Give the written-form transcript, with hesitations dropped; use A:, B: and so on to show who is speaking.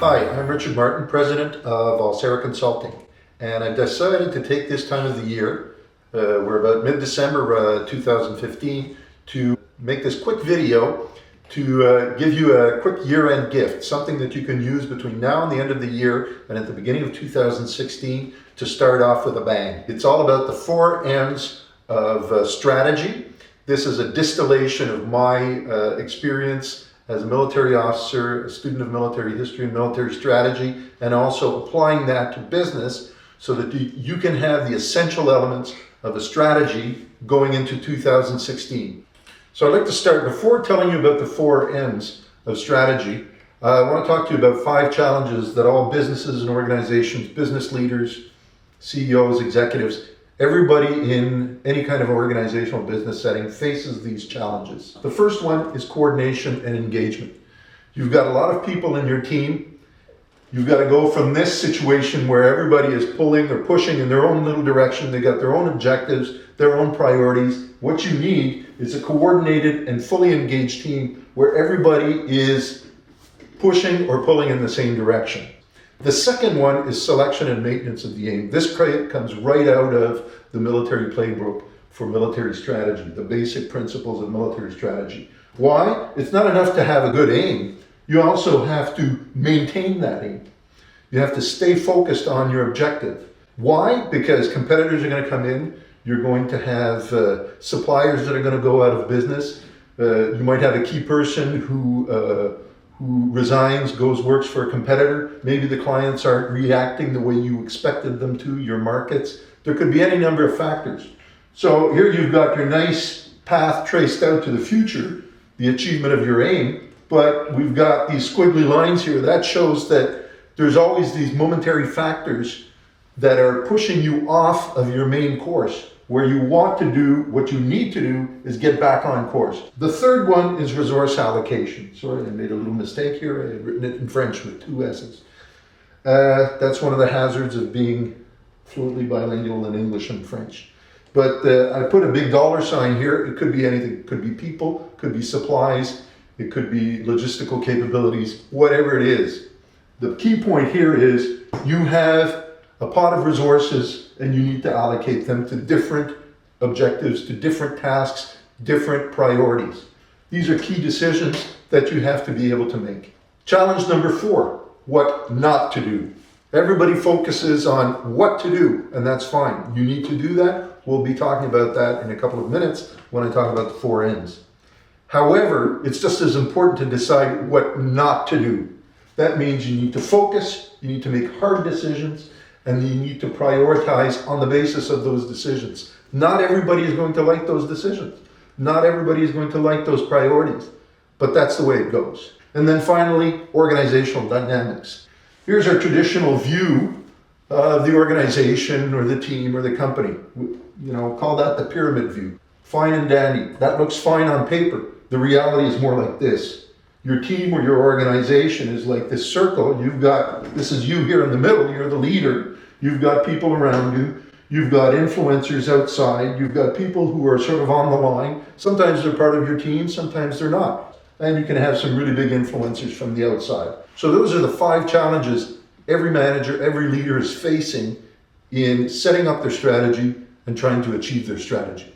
A: Hi, I'm Richard Martin, President of Alsera Consulting, and I've decided to take this time of the year, we're about mid-December 2015, to make this quick video to give you a quick year-end gift, something that you can use between now and the end of the year and at the beginning of 2016 to start off with a bang. It's all about the 4 M's of strategy. This is a distillation of my experience as a military officer, a student of military history and military strategy, and also applying that to business so that you can have the essential elements of a strategy going into 2016. So I'd like to start, before telling you about the 4 M's of strategy, I want to talk to you about 5 challenges that all businesses and organizations, business leaders, CEOs, executives, everybody in any kind of organizational business setting faces these challenges. The first one is coordination and engagement. You've got a lot of people in your team. You've got to go from this situation where everybody is pulling or pushing in their own little direction. They got their own objectives, their own priorities. What you need is a coordinated and fully engaged team where everybody is pushing or pulling in the same direction. The second one is selection and maintenance of the aim. This comes right out of the military playbook for military strategy, the basic principles of military strategy. Why? It's not enough to have a good aim. You also have to maintain that aim. You have to stay focused on your objective. Why? Because competitors are going to come in. You're going to have suppliers that are going to go out of business. You might have a key person who resigns, works for a competitor. Maybe the clients aren't reacting the way you expected them to, your markets. There could be any number of factors. So here you've got your nice path traced out to the future, the achievement of your aim, but we've got these squiggly lines here. That shows that there's always these momentary factors that are pushing you off of your main course. Where you want to do, what you need to do is get back on course. The third one is resource allocation. Sorry, I made a little mistake here. I had written it in French with 2 S's. That's one of the hazards of being fluently bilingual in English and French. But I put a big $ here. It could be anything. It could be people, it could be supplies, it could be logistical capabilities, whatever it is. The key point here is you have a pot of resources and you need to allocate them to different objectives, to different tasks, different priorities. These are key decisions that you have to be able to make. Challenge number 4, what not to do. Everybody focuses on what to do, and that's fine. You need to do that. We'll be talking about that in a couple of minutes when I talk about the 4 N's. However, it's just as important to decide what not to do. That means you need to focus, you need to make hard decisions, and you need to prioritize on the basis of those decisions. Not everybody is going to like those decisions. Not everybody is going to like those priorities, but that's the way it goes. And then finally, organizational dynamics. Here's our traditional view of the organization or the team or the company. Call that the pyramid view. Fine and dandy. That looks fine on paper. The reality is more like this. Your team or your organization is like this circle. This is you here in the middle, you're the leader. You've got people around you. You've got influencers outside. You've got people who are sort of on the line. Sometimes they're part of your team, sometimes they're not. And you can have some really big influencers from the outside. So those are the 5 challenges every manager, every leader is facing in setting up their strategy and trying to achieve their strategy.